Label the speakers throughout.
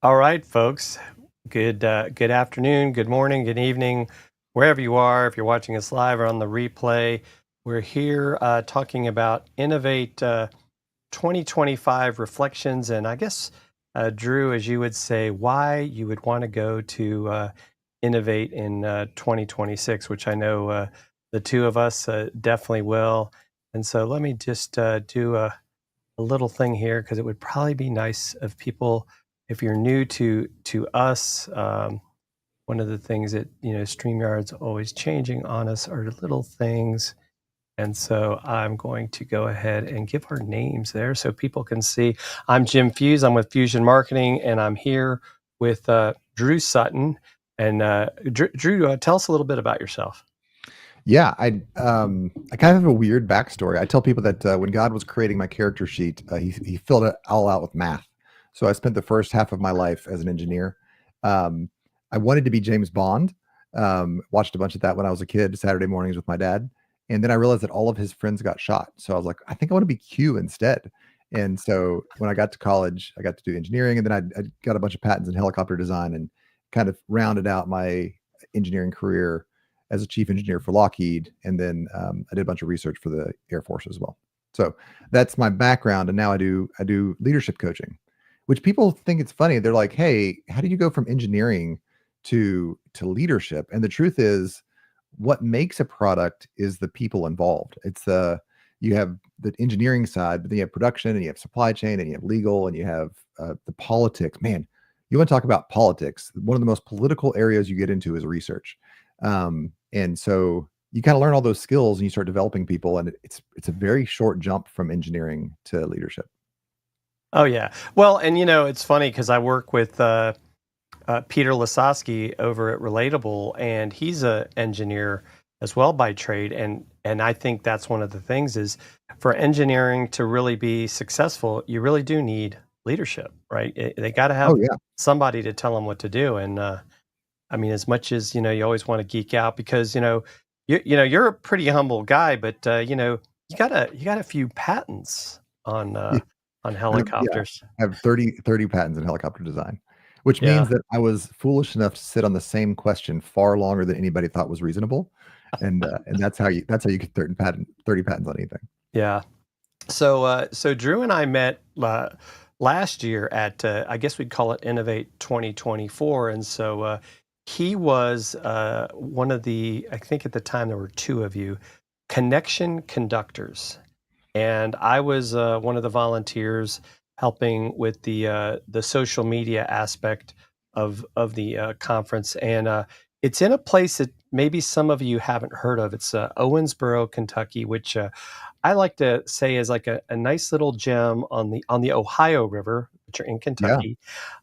Speaker 1: All right, folks. Good afternoon, good morning, good evening, wherever you are. If you're watching us live or on the replay, we're here talking about Innovate 2025 reflections, and I guess Drew, as you would say, why you would want to go to Innovate in 2026, which I know the two of us definitely will. And so let me just do a little thing here because it would probably be nice if people, if you're new to us, one of the things that StreamYard's always changing on us are little things. And so I'm going to go ahead and give our names there so people can see. I'm Jim Fuhs. I'm with Fusion Marketing, and I'm here with Drew Sutton. And Drew, tell us a little bit about yourself.
Speaker 2: Yeah, I kind of have a weird backstory. I tell people that when God was creating my character sheet, he filled it all out with math. So I spent the first half of my life as an engineer. Um, I wanted to be James Bond. Watched a bunch of that when I was a kid, Saturday mornings with my dad, and then I realized that all of his friends got shot. So I was like, I think I want to be Q instead. And so when I got to college, I got to do engineering, and then I got a bunch of patents in helicopter design, and kind of rounded out my engineering career as a chief engineer for Lockheed, and then I did a bunch of research for the Air Force as well. So that's my background, and now I do leadership coaching, which people think it's funny. They're like, "Hey, how did you go from engineering to leadership?" And the truth is, what makes a product is the people involved. It's you have the engineering side, but then you have production, and you have supply chain, and you have legal, and you have the politics. Man, you want to talk about politics? One of the most political areas you get into is research. And so you kind of learn all those skills and you start developing people, and it's a very short jump from engineering to leadership.
Speaker 1: Oh yeah. Well, and it's funny because I work with Peter Lasowski over at Relatable, and he's a engineer as well by trade, and I think that's one of the things is for engineering to really be successful, you really do need leadership, right? They got to have
Speaker 2: Oh yeah.
Speaker 1: somebody to tell them what to do, and I mean, as much as you always want to geek out because you're a pretty humble guy, but you got a few patents
Speaker 2: Yeah.
Speaker 1: on
Speaker 2: Yeah.
Speaker 1: helicopters.
Speaker 2: I have 30 patents in helicopter design, which
Speaker 1: Yeah.
Speaker 2: means that I was foolish enough to sit on the same question far longer than anybody thought was reasonable. And that's how you get 30 patents on anything.
Speaker 1: Yeah. So Drew and I met last year at I guess we'd call it Innovate 2024, and so he was one of the, I think at the time there were two of you, connection conductors, and I was one of the volunteers helping with the social media aspect of the conference, and it's in a place that maybe some of you haven't heard of. It's Owensboro, Kentucky, which I like to say is like a nice little gem on the Ohio River, which are in
Speaker 2: Yeah.
Speaker 1: Kentucky.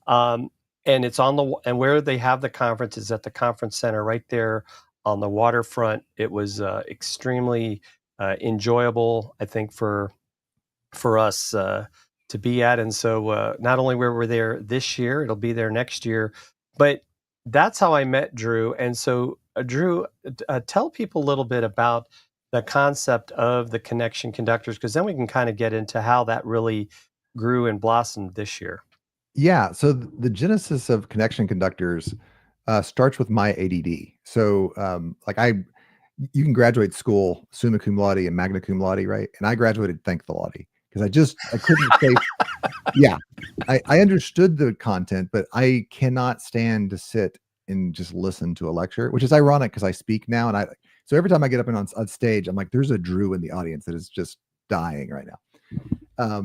Speaker 1: Um, and it's on and where they have the conference is at the conference center right there on the waterfront. It was extremely enjoyable, I think, for us to be at. And so not only were we there this year, it'll be there next year, but that's how I met Drew. And so, Drew, tell people a little bit about the concept of the connection conductors, because then we can kind of get into how that really grew and blossomed this year.
Speaker 2: Yeah. So the genesis of connection conductors starts with my ADD. So like you can graduate school summa cum laude and magna cum laude, right? And I graduated thank the laude because I couldn't say, yeah, I understood the content, but I cannot stand to sit and just listen to a lecture, which is ironic because I speak now, and so every time I get up and on stage, I'm like, there's a Drew in the audience that is just dying right now.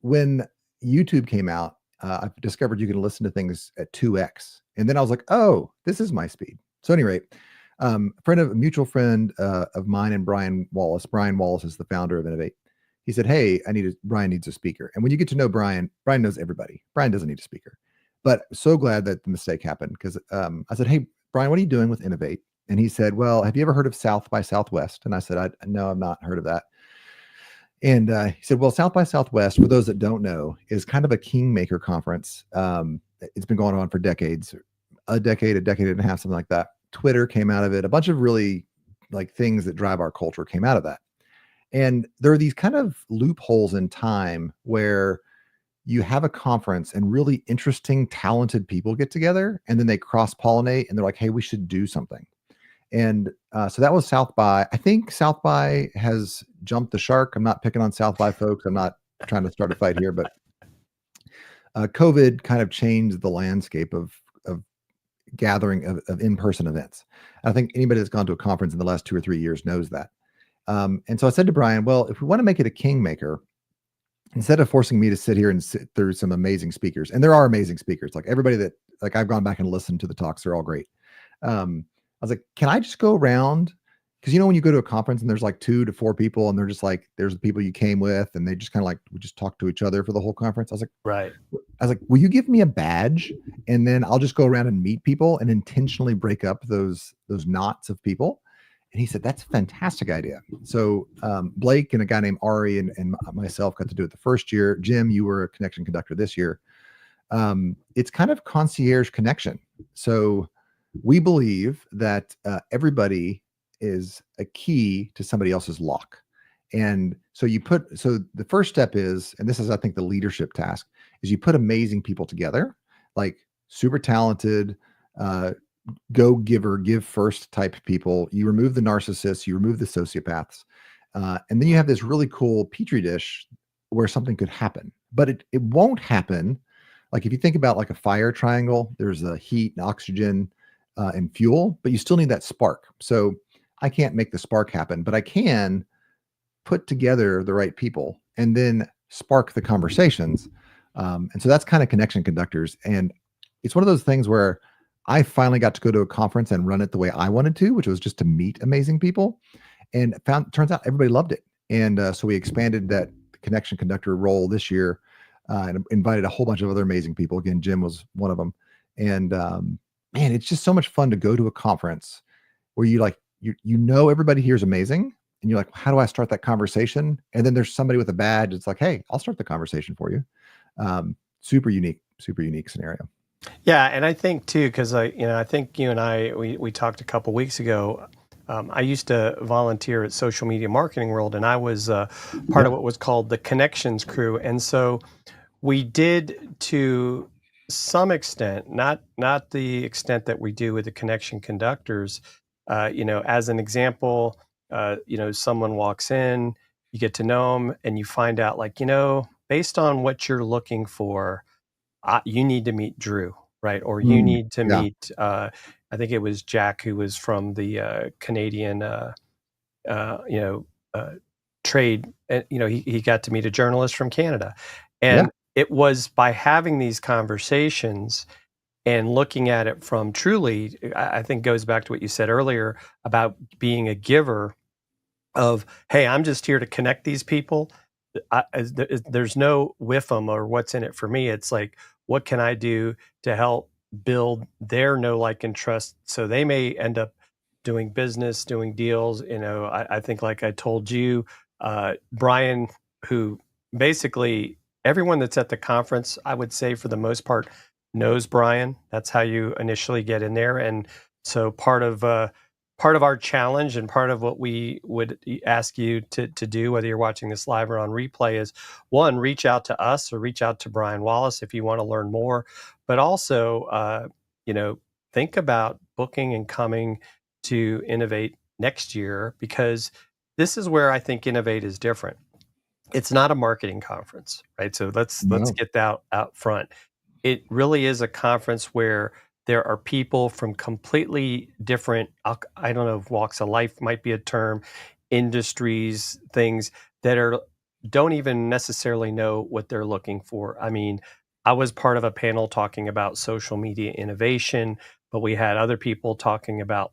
Speaker 2: When YouTube came out, I discovered you can listen to things at 2x, and then I was like, oh, this is my speed. So, at any rate, a mutual friend of mine and Brian Wallace. Brian Wallace is the founder of Innovate. He said, "Hey, Brian needs a speaker." And when you get to know Brian, Brian knows everybody. Brian doesn't need a speaker. But so glad that the mistake happened because I said, "Hey, Brian, what are you doing with Innovate?" And he said, "Well, have you ever heard of South by Southwest?" And I said, "No, I've not heard of that." And he said, "Well, South by Southwest, for those that don't know, is kind of a kingmaker conference. It's been going on for decades, a decade and a half, something like that. Twitter came out of it. A bunch of really like things that drive our culture came out of that. And there are these kind of loopholes in time where, you have a conference and really interesting, talented people get together, and then they cross pollinate and they're like, hey, we should do something. And so that was South by. I think South by has jumped the shark. I'm not picking on South by folks. I'm not trying to start a fight here, but COVID kind of changed the landscape of gathering of in-person events. I think anybody that's gone to a conference in the last 2 or 3 years knows that. And so I said to Brian, well, if we want to make it a kingmaker, instead of forcing me to sit here and sit through some amazing speakers, and there are amazing speakers, like everybody that like I've gone back and listened to the talks, they're all great. I was like, can I just go around? Because when you go to a conference and there's like 2 to 4 people, and they're just like, there's the people you came with, and they just kind of like we just talk to each other for the whole conference.
Speaker 1: Right.
Speaker 2: I was like, will you give me a badge, and then I'll just go around and meet people and intentionally break up those knots of people. And he said, that's a fantastic idea. So Blake and a guy named Ari and myself got to do it the first year. Jim, you were a connection conductor this year. It's kind of concierge connection. So we believe that everybody is a key to somebody else's lock. And so the first step is, and this is, I think, the leadership task, is you put amazing people together, like super talented, go giver, give first type people. You remove the narcissists, you remove the sociopaths. And then you have this really cool petri dish where something could happen, but it won't happen. Like if you think about like a fire triangle, there's a heat and oxygen and fuel, but you still need that spark. So I can't make the spark happen, but I can put together the right people and then spark the conversations. And so that's kind of connection conductors. And it's one of those things where I finally got to go to a conference and run it the way I wanted to, which was just to meet amazing people. And turns out everybody loved it. And so we expanded that connection conductor role this year and invited a whole bunch of other amazing people. Again, Jim was one of them. And man, it's just so much fun to go to a conference where everybody here is amazing. And you're like, how do I start that conversation? And then there's somebody with a badge. It's like, hey, I'll start the conversation for you. Super unique scenario.
Speaker 1: Yeah, and I think too, because I think you and I we talked a couple weeks ago. I used to volunteer at Social Media Marketing World, and I was part of what was called the Connections Crew, and so we did to some extent, not the extent that we do with the connection conductors. As an example, someone walks in, you get to know them, and you find out, like, based on what you're looking for, you need to meet Drew, right? Or you need to meet, I think it was Jack, who was from the Canadian, trade. And, he got to meet a journalist from Canada. And it was by having these conversations and looking at it from truly, I think goes back to what you said earlier about being a giver of, hey, I'm just here to connect these people. There's no whiff 'em or what's in it for me. It's like, what can I do to help build their know, like, and trust, so they may end up doing business, doing deals. I think, like I told you, Brian, who basically everyone that's at the conference, I would say for the most part, knows Brian. That's how you initially get in there. And so part of our challenge and part of what we would ask you to do, whether you're watching this live or on replay, is one, reach out to us or reach out to Brian Wallace if you want to learn more, but also, think about booking and coming to Innovate next year, because this is where I think Innovate is different. It's not a marketing conference, right? So let's get that out front. It really is a conference where there are people from completely different, I don't know if walks of life might be a term, industries, things that don't even necessarily know what they're looking for. I mean, I was part of a panel talking about social media innovation, but we had other people talking about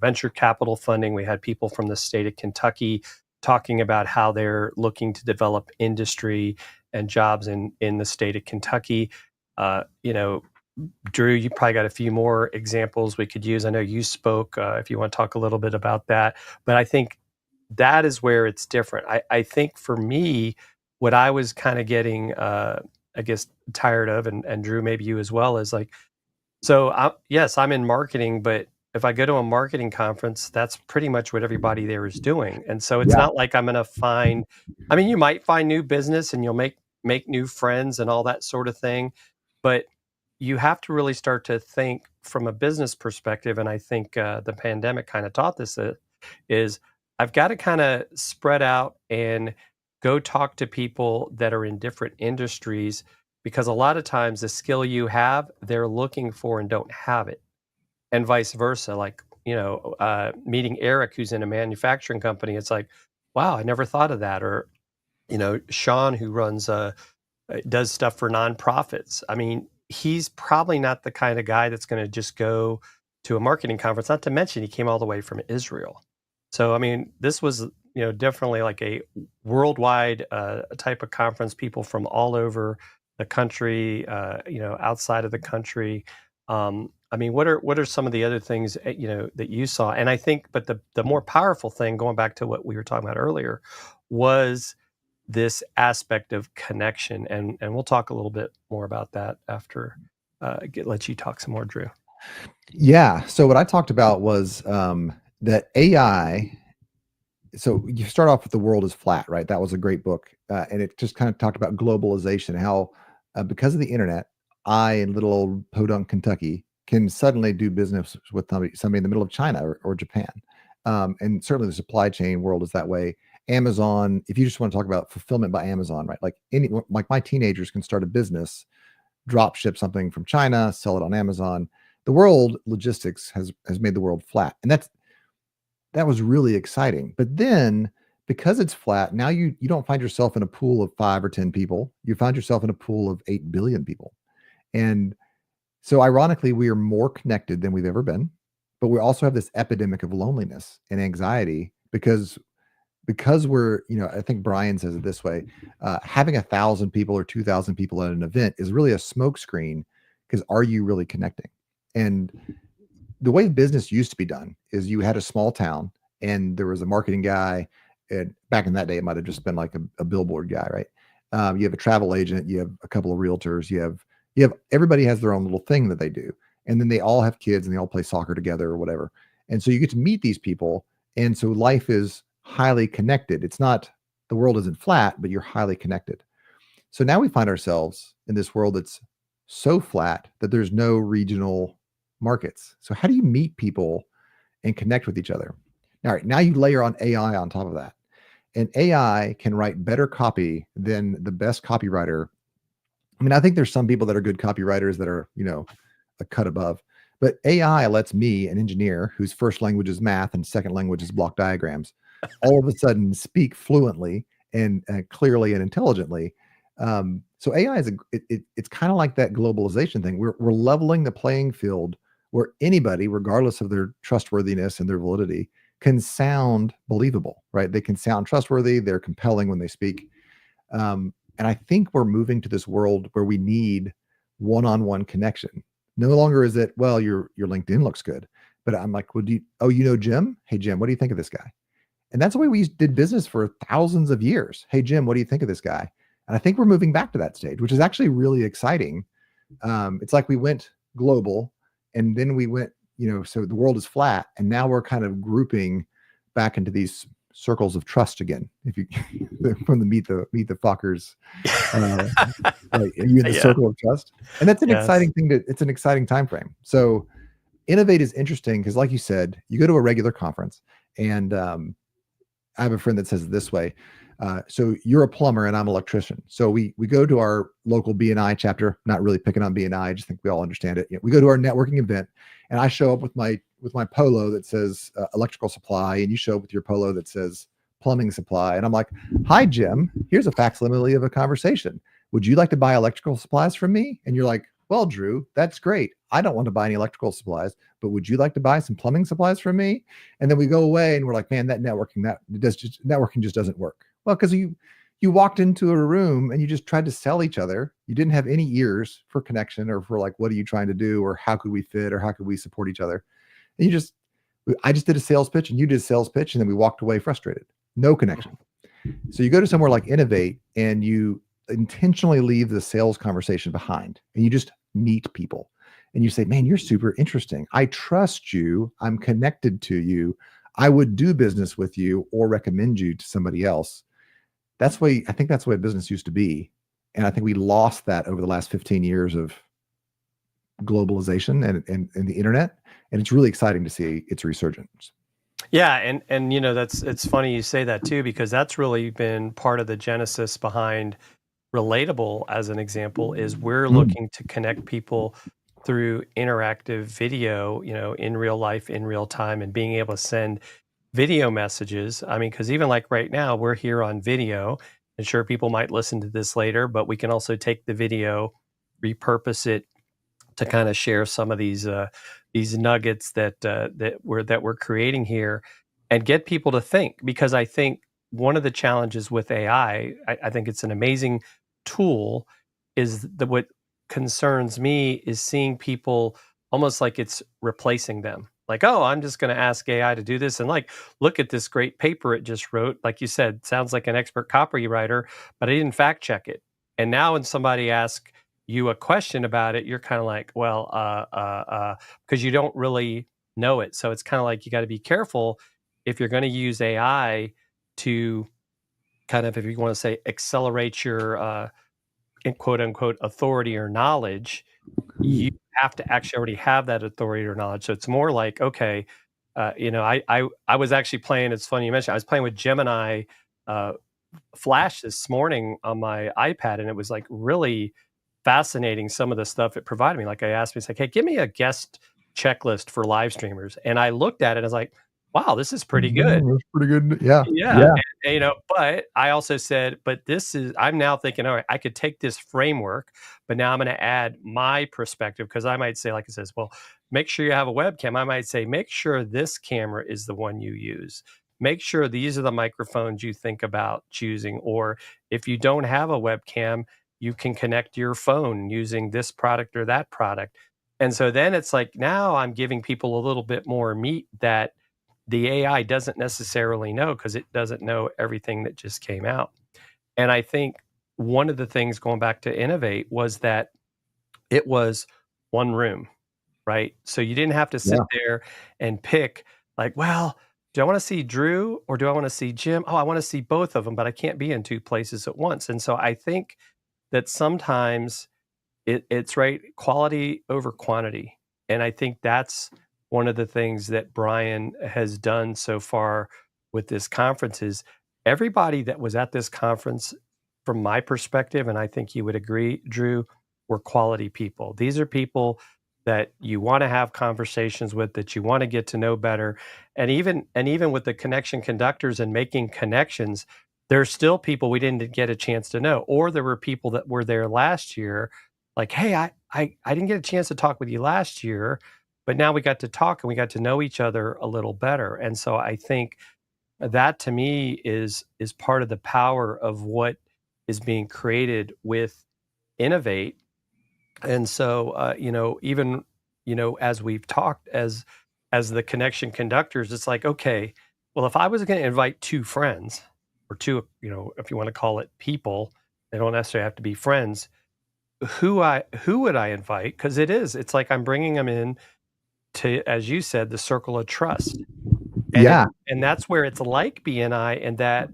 Speaker 1: venture capital funding. We had people from the state of Kentucky talking about how they're looking to develop industry and jobs in the state of Kentucky. Drew, you probably got a few more examples we could use. I know you spoke, if you want to talk a little bit about that, but I think that is where it's different. I think for me, what I was kind of getting, I guess, tired of, and Drew, maybe you as well, is like, so yes, I'm in marketing, but if I go to a marketing conference, that's pretty much what everybody there is doing. And so it's not like I'm going to find, I mean, you might find new business and you'll make make new friends and all that sort of thing. But you have to really start to think from a business perspective. And I think the pandemic kind of taught this is I've got to kind of spread out and go talk to people that are in different industries, because a lot of times the skill you have, they're looking for and don't have it, and vice versa. Like, meeting Eric, who's in a manufacturing company, it's like, wow, I never thought of that. Or, Sean, who runs does stuff for nonprofits. I mean, he's probably not the kind of guy that's going to just go to a marketing conference. Not to mention, he came all the way from Israel. So, I mean, this was, definitely like a worldwide type of conference. People from all over the country, outside of the country. I mean, what are some of the other things that you saw? And I think, but the more powerful thing, going back to what we were talking about earlier, was this aspect of connection, and we'll talk a little bit more about that after let you talk some more, Drew.
Speaker 2: Yeah. So what I talked about was that AI. So you start off with The World is Flat, right? That was a great book, and it just kind of talked about globalization, how because of the internet, I in little old Podunk, Kentucky, can suddenly do business with somebody in the middle of China or Japan, and certainly the supply chain world is that way. Amazon, if you just want to talk about fulfillment by Amazon, right? Like my teenagers can start a business, drop ship something from China, sell it on Amazon. The world logistics has made the world flat, and that was really exciting. But then because it's flat, now you don't find yourself in a pool of 5 or 10 people. You find yourself in a pool of 8 billion people. And so ironically, we are more connected than we've ever been, but we also have this epidemic of loneliness and anxiety because we're, I think Brian says it this way, having 1,000 people or 2,000 people at an event is really a smokescreen, because are you really connecting? And the way business used to be done is you had a small town and there was a marketing guy. And back in that day, it might have just been like a billboard guy, right? You have a travel agent, you have a couple of realtors, you have everybody has their own little thing that they do. And then they all have kids and they all play soccer together or whatever. And so you get to meet these people. And so life is highly connected. It's not, the world isn't flat, but you're highly connected. So now we find ourselves in this world that's so flat that there's no regional markets. So how do you meet people and connect with each other? All right, now you layer on AI on top of that. And AI can write better copy than the best copywriter. I mean, I think there's some people that are good copywriters that are, a cut above. But AI lets me, an engineer whose first language is math and second language is block diagrams, all of a sudden speak fluently and clearly and intelligently. So AI it's kind of like that globalization thing. We're leveling the playing field where anybody, regardless of their trustworthiness and their validity, can sound believable, right? They can sound trustworthy. They're compelling when they speak. And I think we're moving to this world where we need one-on-one connection. No longer is it, well, your LinkedIn looks good, but I'm like, well, Jim? Hey, Jim, what do you think of this guy? And that's the way we did business for thousands of years. Hey, Jim, what do you think of this guy? And I think we're moving back to that stage, which is actually really exciting. It's like we went global and then we went, so the world is flat. And now we're kind of grouping back into these circles of trust again. If you from the meet the Fockers, like, are you in the circle of trust? And that's an exciting thing. It's an exciting time frame. So Innovate is interesting because, like you said, you go to a regular conference, and I have a friend that says it this way. So you're a plumber and I'm an electrician. So we go to our local BNI chapter, not really picking on BNI. I just think we all understand it. We go to our networking event and I show up with my polo that says electrical supply, and you show up with your polo that says plumbing supply. And I'm like, hi, Jim, here's a facsimile of a conversation. Would you like to buy electrical supplies from me? And you're like, well, Drew, that's great. I don't want to buy any electrical supplies, but would you like to buy some plumbing supplies from me? And then we go away and we're like, man, networking just doesn't work. Well, because you walked into a room and you just tried to sell each other. You didn't have any ears for connection or for like, what are you trying to do? Or how could we fit? Or how could we support each other? And I just did a sales pitch and you did a sales pitch. And then we walked away frustrated. No connection. So you go to somewhere like Innovate and you intentionally leave the sales conversation behind and you just meet people and you say, man, you're super interesting. I trust you. I'm connected to you. I would do business with you or recommend you to somebody else. I think that's the way business used to be. And I think we lost that over the last 15 years of globalization and the internet. And it's really exciting to see its resurgence.
Speaker 1: Yeah, and that's it's funny you say that too, because that's really been part of the genesis behind Relatable, as an example, is we're
Speaker 2: Mm.
Speaker 1: looking to connect people through interactive video, in real life, in real time, and being able to send video messages. I mean, because even like right now, we're here on video, and sure, people might listen to this later, but we can also take the video, repurpose it to kind of share some of these nuggets that we're creating here, and get people to think. Because I think one of the challenges with AI, I think it's an amazing tool, is that what concerns me is seeing people almost like it's replacing them. Like, oh, I'm just going to ask AI to do this, and like, look at this great paper it just wrote. Like you said, sounds like an expert copywriter, but I didn't fact check it. And now when somebody asks you a question about it, you're kind of like, well, because you don't really know it. So it's kind of like you got to be careful if you're going to use AI to kind of, if you want to say, accelerate your in quote unquote authority or knowledge. You have to actually already have that authority or knowledge. So it's more like, okay, I was actually playing. It's funny you mentioned. I was playing with Gemini uh, Flash this morning on my iPad, and it was like really fascinating, some of the stuff it provided me. Like, I asked me, it's like, hey, give me a guest checklist for live streamers. And I looked at it, and I was like, wow, this is pretty good.
Speaker 2: That's pretty good. Yeah.
Speaker 1: Yeah.
Speaker 2: Yeah.
Speaker 1: But I also said, but I'm now thinking, all right, I could take this framework, but now I'm going to add my perspective. Cause I might say, like it says, well, make sure you have a webcam. I might say, make sure this camera is the one you use. Make sure these are the microphones you think about choosing. Or if you don't have a webcam, you can connect your phone using this product or that product. And so then it's like, now I'm giving people a little bit more meat that the AI doesn't necessarily know, because it doesn't know everything that just came out. And I think one of the things, going back to Innovate, was that it was one room, right? So you didn't have to sit
Speaker 2: Yeah.
Speaker 1: there and pick, like, well, do I want to see Drew or do I want to see Jim? Oh, I want to see both of them, but I can't be in two places at once. And so I think that sometimes it's right, quality over quantity. And I think that's one of the things that Brian has done so far with this conference. Is everybody that was at this conference, from my perspective, and I think you would agree, Drew, were quality people. These are people that you want to have conversations with, that you want to get to know better. And even with the connection conductors and making connections, there's still people we didn't get a chance to know. Or there were people that were there last year, like, hey, I didn't get a chance to talk with you last year, but now we got to talk and we got to know each other a little better. And so I think that, to me, is part of the power of what is being created with Innovate. And so even as we've talked, as the connection conductors, it's like, okay, well, if I was going to invite two friends, or two, if you want to call it people, they don't necessarily have to be friends, who would I invite? Because it's like I'm bringing them in to, as you said, the circle of trust.
Speaker 2: Yeah.
Speaker 1: And that's where it's like BNI, and that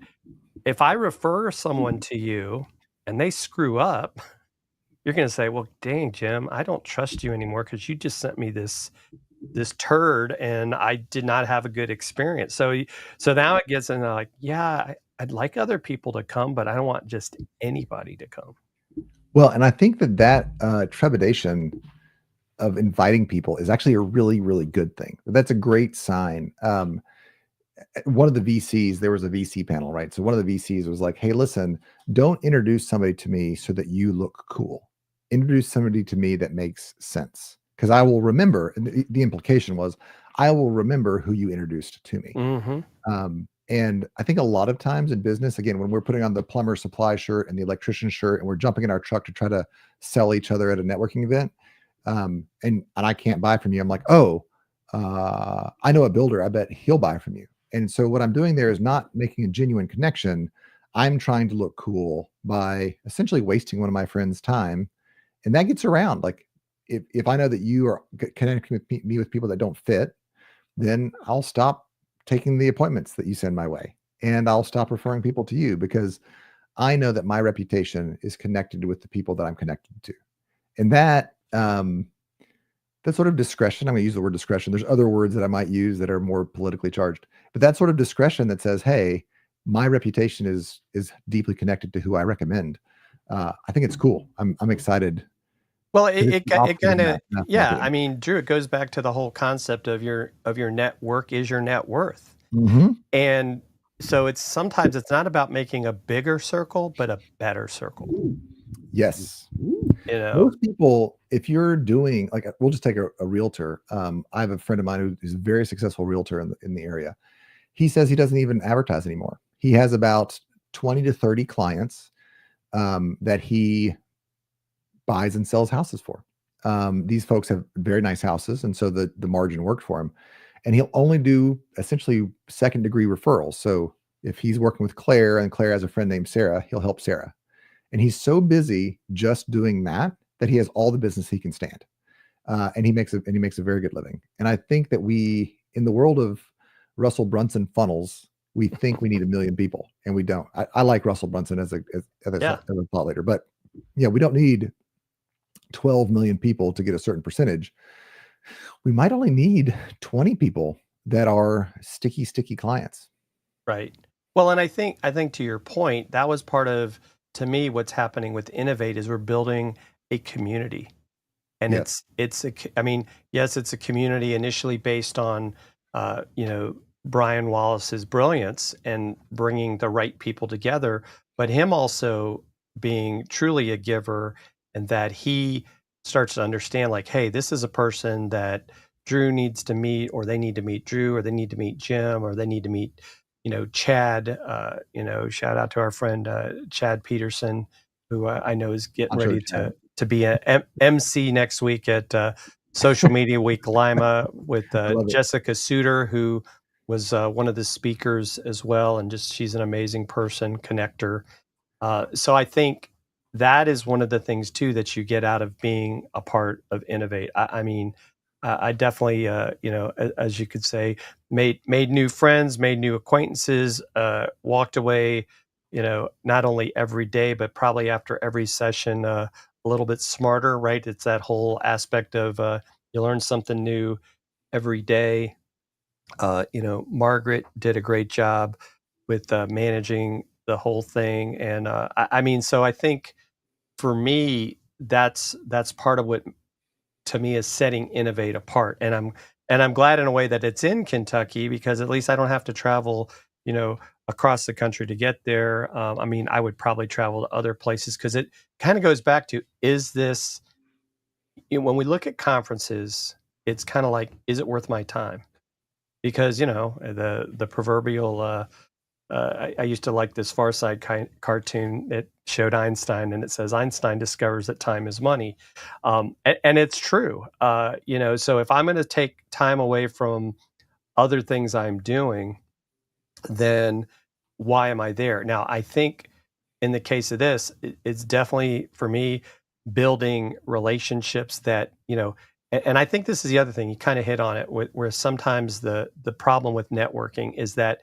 Speaker 1: if I refer someone to you and they screw up, you're going to say, well, dang, Jim, I don't trust you anymore, because you just sent me this turd and I did not have a good experience. So now it gets into like, yeah, I'd like other people to come, but I don't want just anybody to come.
Speaker 2: Well, and I think that trepidation of inviting people is actually a really, really good thing. That's a great sign. One of the VCs, there was a VC panel, right? So one of the VCs was like, hey, listen, don't introduce somebody to me so that you look cool. Introduce somebody to me that makes sense. Because I will remember, and the implication was, I will remember who you introduced to me.
Speaker 1: Mm-hmm.
Speaker 2: And I think a lot of times in business, again, when we're putting on the plumber supply shirt and the electrician shirt, and we're jumping in our truck to try to sell each other at a networking event, and I can't buy from you, I'm like, oh, I know a builder. I bet he'll buy from you. And so what I'm doing there is not making a genuine connection. I'm trying to look cool by essentially wasting one of my friends' time, and that gets around. Like if I know that you are connecting with me with people that don't fit, then I'll stop taking the appointments that you send my way, and I'll stop referring people to you, because I know that my reputation is connected with the people that I'm connected to. And that sort of discretion, I'm going to use the word discretion. There's other words that I might use that are more politically charged, but that sort of discretion that says, hey, my reputation is deeply connected to who I recommend. I think it's cool. I'm excited.
Speaker 1: Well,
Speaker 2: 'Cause it's the
Speaker 1: it
Speaker 2: opposite of
Speaker 1: kind of,
Speaker 2: mass
Speaker 1: yeah. I
Speaker 2: marketing.
Speaker 1: mean, Drew, it goes back to the whole concept of your network is your net worth.
Speaker 2: Mhm.
Speaker 1: And so it's sometimes it's not about making a bigger circle, but a better circle,
Speaker 2: Yes.
Speaker 1: you know?
Speaker 2: Most people, if you're doing like, we'll just take a realtor. I have a friend of mine who's a very successful realtor in the area. He says he doesn't even advertise anymore. He has about 20 to 30 clients that he buys and sells houses for. These folks have very nice houses, and so the margin worked for him. And he'll only do essentially second degree referrals. So if he's working with Claire and Claire has a friend named Sarah, he'll help Sarah. And he's so busy just doing that he has all the business he can stand, and he makes a very good living. And I think that we, in the world of Russell Brunson funnels, we think we need a million people, and we don't. I like Russell Brunson
Speaker 1: Yeah,
Speaker 2: as a thought leader, but yeah, we don't need 12 million people to get a certain percentage. We might only need 20 people that are sticky clients.
Speaker 1: right. Well, and I think to your point, that was part of, to me, what's happening with Innovate is we're building a community. And
Speaker 2: Yes.
Speaker 1: I mean, yes, it's a community initially based on, Brian Wallace's brilliance and bringing the right people together, but him also being truly a giver, and that he starts to understand, like, hey, this is a person that Drew needs to meet, or they need to meet Drew, or they need to meet Jim, or they need to meet, Chad. Shout out to our friend Chad Peterson, who I know is getting
Speaker 2: Honcho
Speaker 1: ready
Speaker 2: Chad.
Speaker 1: to be a MC next week at Social Media Week Lima with
Speaker 2: I love it.
Speaker 1: Jessica Suter, who was one of the speakers as well, and just she's an amazing person, connector. So I think that is one of the things too that you get out of being a part of Innovate. I mean, I definitely, as you could say, made new friends, made new acquaintances, walked away, not only every day, but probably after every session, a little bit smarter. Right? It's that whole aspect of you learn something new every day. Margaret did a great job with managing the whole thing, and I mean, so I think for me, that's part of what to me is setting Innovate apart, and I'm glad in a way that it's in Kentucky, because at least I don't have to travel, across the country to get there. I mean, I would probably travel to other places because it kind of goes back to, is this, when we look at conferences, it's kind of like, is it worth my time? Because the proverbial I used to like this Far Side cartoon that showed Einstein, and it says Einstein discovers that time is money, and it's true. So if I'm going to take time away from other things I'm doing, then why am I there? Now, I think in the case of this, it's definitely for me building relationships that, and I think this is the other thing you kind of hit on it, where sometimes the problem with networking is that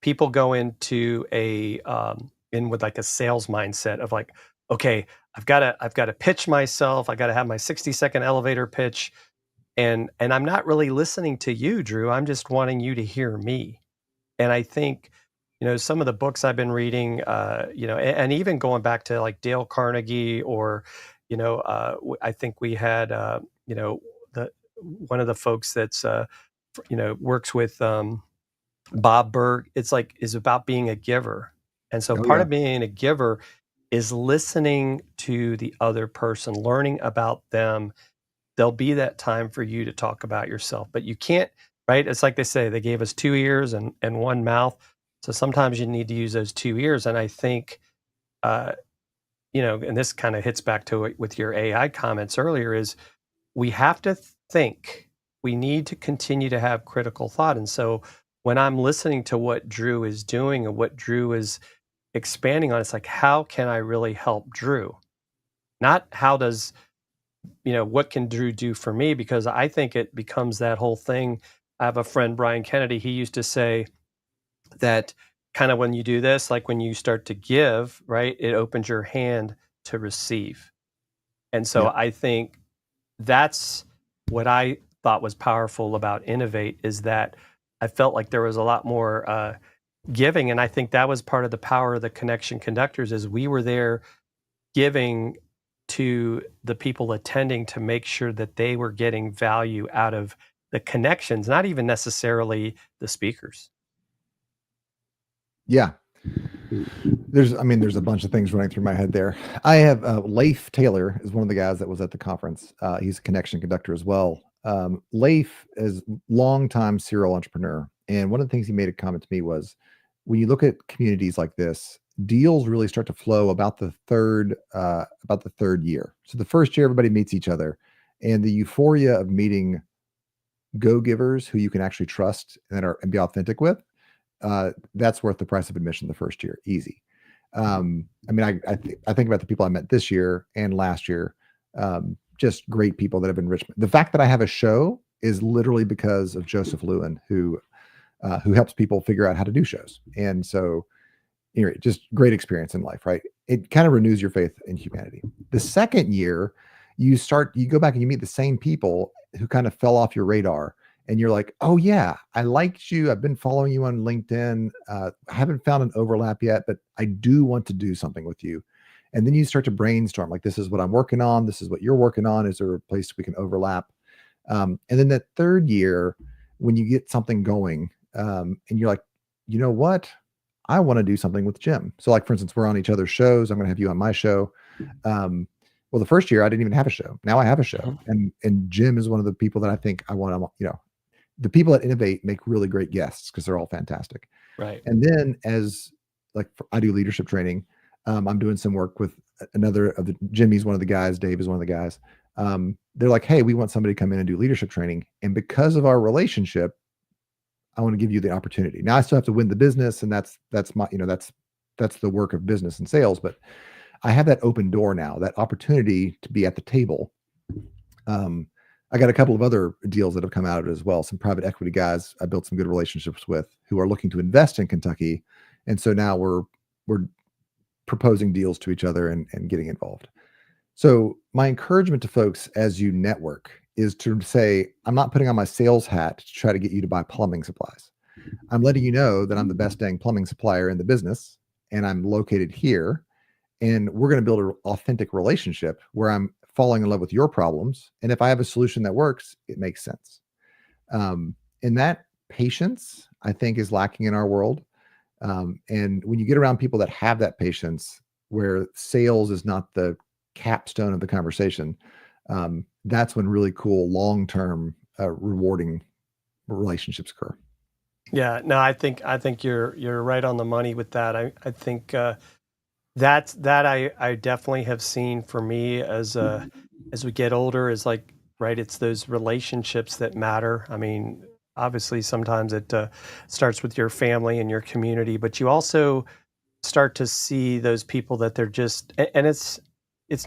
Speaker 1: people go into in with like a sales mindset of like, okay, I've got to pitch myself. I got to have my 60-second elevator pitch. And I'm not really listening to you, Drew. I'm just wanting you to hear me. And I think, some of the books I've been reading, and even going back to like Dale Carnegie, or, I think we had, the one of the folks that's, works with Bob Berg. It's like, is about being a giver. And so
Speaker 2: Oh
Speaker 1: part
Speaker 2: yeah.
Speaker 1: of being a giver is listening to the other person, learning about them. There'll be that time for you to talk about yourself, but you can't, right? It's like they say, they gave us two ears and one mouth. So sometimes you need to use those two ears. And I think, uh, and this kind of hits back to it with your AI comments earlier, is we have to think, we need to continue to have critical thought. And so when I'm listening to what Drew is doing and what Drew is expanding on, it's like, how can I really help Drew? Not how does, what can Drew do for me? Because I think it becomes that whole thing. I have a friend, Brian Kennedy. He used to say that kind of when you do this, like when you start to give, right, it opens your hand to receive. And so
Speaker 2: Yeah.
Speaker 1: I think that's what I thought was powerful about Innovate, is that I felt like there was a lot more giving, and I think that was part of the power of the connection conductors, is we were there giving to the people attending to make sure that they were getting value out of the connections, not even necessarily the speakers.
Speaker 2: Yeah. There's a bunch of things running through my head there. I have Leif Taylor is one of the guys that was at the conference. He's a connection conductor as well. Leif is longtime serial entrepreneur, and one of the things he made a comment to me was, when you look at communities like this, deals really start to flow about the third year. So the first year, everybody meets each other, and the euphoria of meeting go-givers who you can actually trust and be authentic with, that's worth the price of admission the first year, easy. I think about the people I met this year and last year, just great people that have enriched. The fact that I have a show is literally because of Joseph Lewin, who helps people figure out how to do shows. And so, just great experience in life, right? It kind of renews your faith in humanity. The second year, you go back and you meet the same people who kind of fell off your radar, and you're like, oh yeah, I liked you. I've been following you on LinkedIn. I haven't found an overlap yet, but I do want to do something with you. And then you start to brainstorm, like, this is what I'm working on. This is what you're working on. Is there a place we can overlap? And then that third year, when you get something going, and you're like, you know what? I want to do something with Jim. So, like, for instance, we're on each other's shows. I'm going to have you on my show. Well, the first year I didn't even have a show. Now I have a show,
Speaker 1: Mhm.
Speaker 2: and Jim is one of the people that I think I want to, the people at Innovate make really great guests because they're all fantastic.
Speaker 1: Right.
Speaker 2: And then, I do leadership training, I'm doing some work with another of the Jimmy's one of the guys. Dave is one of the guys. They're like, hey, we want somebody to come in and do leadership training, and because of our relationship, I want to give you the opportunity. Now I still have to win the business, and that's my, that's the work of business and sales. But I have that open door now, that opportunity to be at the table. I got a couple of other deals that have come out of it as well. Some private equity guys I built some good relationships with who are looking to invest in Kentucky, and so now we're proposing deals to each other and getting involved. So my encouragement to folks as you network is to say, I'm not putting on my sales hat to try to get you to buy plumbing supplies. I'm letting you know that I'm the best dang plumbing supplier in the business, and I'm located here, and we're going to build an authentic relationship where I'm falling in love with your problems, and if I have a solution that works, it makes sense. And that patience, I think, is lacking in our world. And when you get around people that have that patience, where sales is not the capstone of the conversation, that's when really cool long-term rewarding relationships occur.
Speaker 1: Yeah, no, I think you're right on the money with that. I think that I definitely have seen for me as we get older, is like, right, it's those relationships that matter. I mean, obviously sometimes it starts with your family and your community, but you also start to see those people that they're just, and it's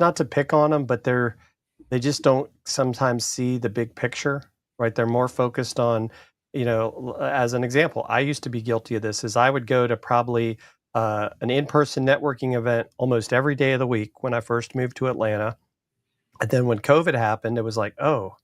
Speaker 1: not to pick on them, but they just don't sometimes see the big picture, right? They're more focused on, as an example, I used to be guilty of this, is I would go to probably an in-person networking event almost every day of the week when I first moved to Atlanta. And then when COVID happened, it was like, oh,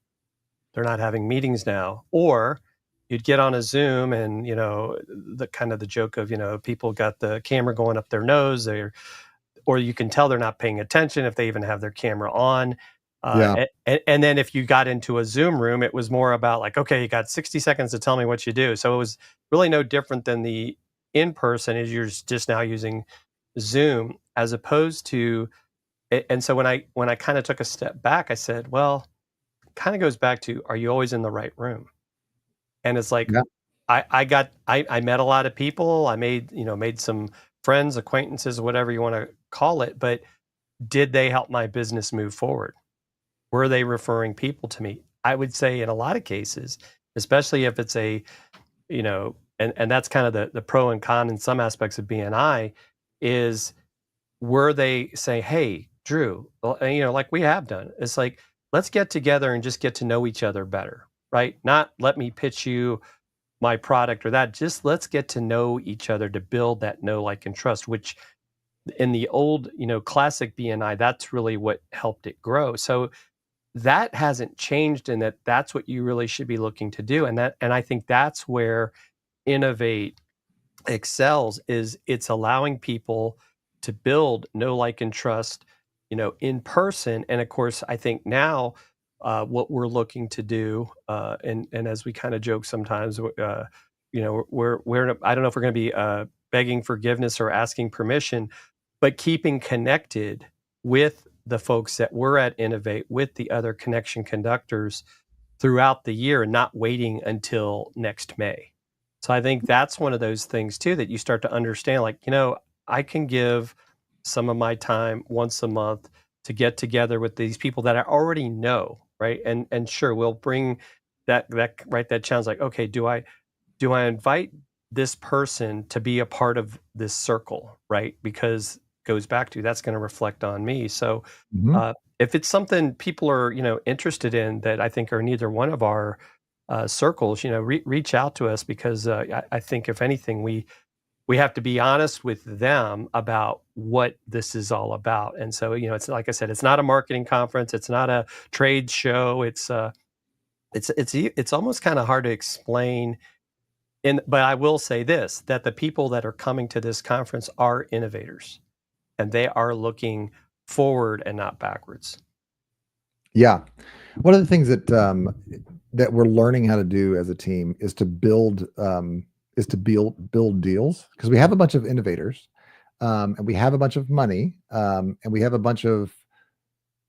Speaker 1: they're not having meetings now. Or you'd get on a Zoom and, the kind of the joke of, people got the camera going up their nose, or you can tell they're not paying attention if they even have their camera on.
Speaker 2: Yeah.
Speaker 1: And then if you got into a Zoom room, it was more about like, okay, you got 60 seconds to tell me what you do. So it was really no different than the in person, is you're just now using Zoom as opposed to. And so when I kind of took a step back, I said, well, it kind of goes back to, are you always in the right room? And it's like,
Speaker 2: Yeah.
Speaker 1: I met a lot of people. I made some friends, acquaintances, whatever you want to call it, but did they help my business move forward? Were they referring people to me? I would say in a lot of cases, especially if it's and that's kind of the pro and con in some aspects of BNI, is, were they say, hey, Drew, well, and, like we have done, it's like, let's get together and just get to know each other better, right? Not let me pitch you my product or that. Just let's get to know each other to build that know, like, and trust, which in the old, classic BNI, that's really what helped it grow. So that hasn't changed, in that that's what you really should be looking to do. And I think that's where Innovate excels, is it's allowing people to build know, like, and trust, in person. And of course, I think now, what we're looking to do, and as we kind of joke sometimes, we're I don't know if we're going to be begging forgiveness or asking permission, but keeping connected with the folks that were at Innovate, with the other connection conductors throughout the year, and not waiting until next May. So I think that's one of those things too, that you start to understand, like, I can give some of my time once a month to get together with these people that I already know, right? And sure, we'll bring that challenge, like, okay, do I invite this person to be a part of this circle, right? Because goes back to, that's going to reflect on me. So
Speaker 2: Mhm.
Speaker 1: if it's something people are, interested in, that I think are neither one of our circles, reach out to us, because I think if anything, we have to be honest with them about what this is all about. And so, it's like I said, it's not a marketing conference, it's not a trade show. It's almost kind of hard to explain. But I will say this, that the people that are coming to this conference are innovators, and they are looking forward and not backwards.
Speaker 2: Yeah. One of the things that we're learning how to do as a team is to build deals, because we have a bunch of innovators, and we have a bunch of money, and we have a bunch of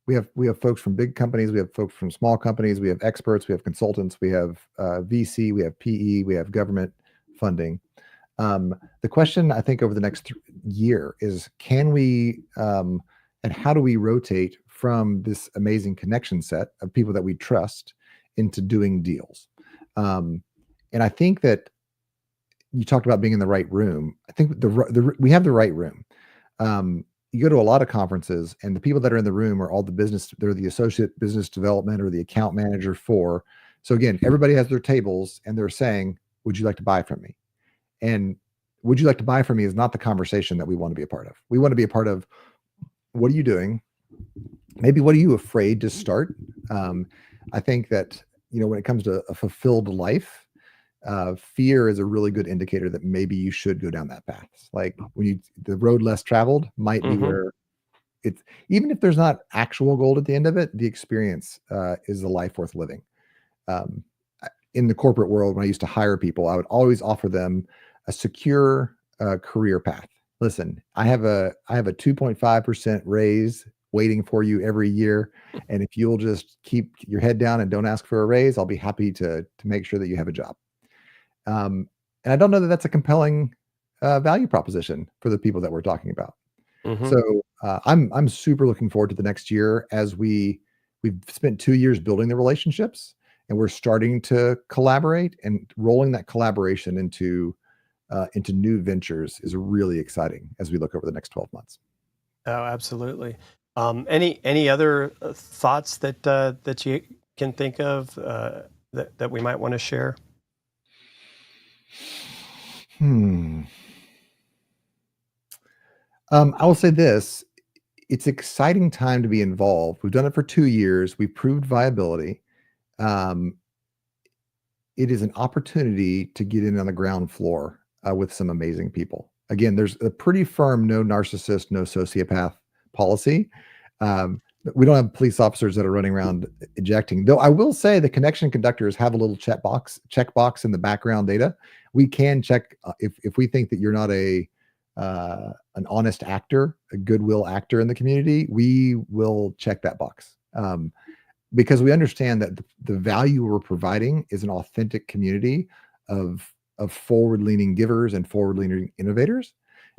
Speaker 2: we have folks from big companies, we have folks from small companies, we have experts, we have consultants, we have VC, we have PE, we have government funding. The question, I think, over the next year is, can we and how do we rotate from this amazing connection set of people that we trust into doing deals? And I think that you talked about being in the right room. I think we have the right room. You go to a lot of conferences, and the people that are in the room are all the business. They're the associate business development or the account manager for. So again, everybody has their tables, and they're saying, "Would you like to buy from me?" And "would you like to buy from me" is not the conversation that we want to be a part of. We want to be a part of, what are you doing? Maybe what are you afraid to start? I think that, when it comes to a fulfilled life, fear is a really good indicator that maybe you should go down that path. Like, the road less traveled might be
Speaker 1: Hmm.
Speaker 2: where it's, even if there's not actual gold at the end of it, the experience is a life worth living. Um, in the corporate world, when I used to hire people, I would always offer them a secure career path. Listen, I have a 2.5% raise waiting for you every year, and if you'll just keep your head down and don't ask for a raise, I'll be happy to make sure that you have a job. And I don't know that that's a compelling value proposition for the people that we're talking about.
Speaker 1: Hmm.
Speaker 2: So I'm super looking forward to the next year, as we've spent 2 years building the relationships, and we're starting to collaborate, and rolling that collaboration into new ventures is really exciting as we look over the next 12 months.
Speaker 1: Oh, absolutely. Any other thoughts that you can think of, that we might want to share?
Speaker 2: Hmm. I will say this: it's exciting time to be involved. We've done it for 2 years. We've proved viability. Um, it is an opportunity to get in on the ground floor with some amazing people. Again, there's a pretty firm no narcissist, no sociopath policy. Um, we don't have police officers that are running around ejecting. Though I will say the connection conductors have a little checkbox in the background data. We can check if we think that you're not an honest actor, a goodwill actor in the community. We will check that box. Because we understand that the value we're providing is an authentic community of forward-leaning givers and forward-leaning innovators.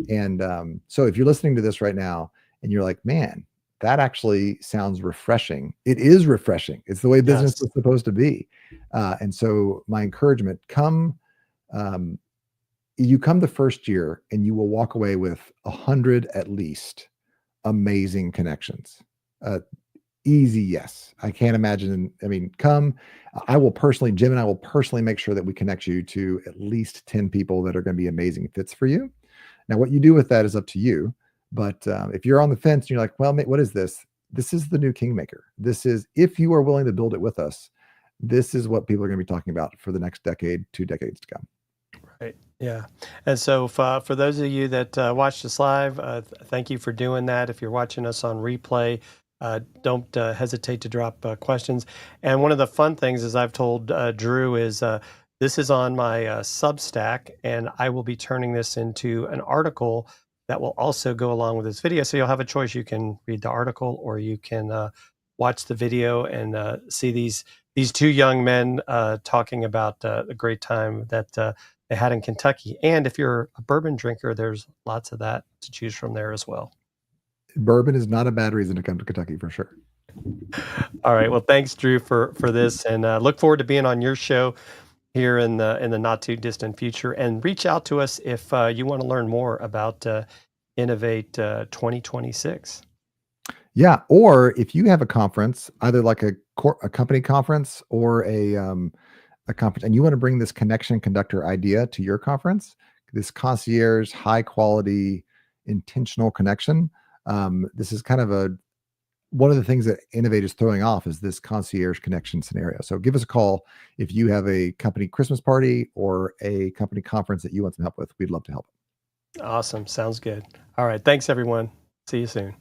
Speaker 2: And so if you're listening to this right now and you're like, "Man, that actually sounds refreshing," it is refreshing. It's the way business
Speaker 1: Yes.
Speaker 2: is supposed to be. And so my encouragement: um, you come the first year, and you will walk away with 100 at least amazing connections. Uh, Easy, yes. I can't imagine. I mean, come. I will personally, Jim and I will personally make sure that we connect you to at least 10 people that are going to be amazing fits for you. Now, what you do with that is up to you. But if you're on the fence and you're like, well, mate, what is this? This is the new Kingmaker. This is, if you are willing to build it with us, this is what people are going to be talking about for the next decade, 2 decades to come.
Speaker 1: Right. Yeah. And so for those of you that watch this live, thank you for doing that. If you're watching us on replay, don't hesitate to drop questions. And one of the fun things, as I've told Drew, is this is on my Substack, and I will be turning this into an article that will also go along with this video. So you'll have a choice. You can read the article, or you can watch the video and see these two young men talking about the great time that they had in Kentucky. And if you're a bourbon drinker, there's lots of that to choose from there as well.
Speaker 2: Bourbon is not a bad reason to come to Kentucky for sure.
Speaker 1: All right. Well, thanks, Drew, for this, and look forward to being on your show here in the not too distant future. And reach out to us if you want to learn more about Innovate 2026.
Speaker 2: Yeah, or if you have a conference, either like a company conference or a conference, and you want to bring this connection conductor idea to your conference, this concierge, high quality, intentional connection. This is kind of one of the things that Innovate is throwing off is this concierge connection scenario. So give us a call if you have a company Christmas party or a company conference that you want some help with. We'd love to help.
Speaker 1: Awesome. Sounds good. All right. Thanks, everyone. See you soon.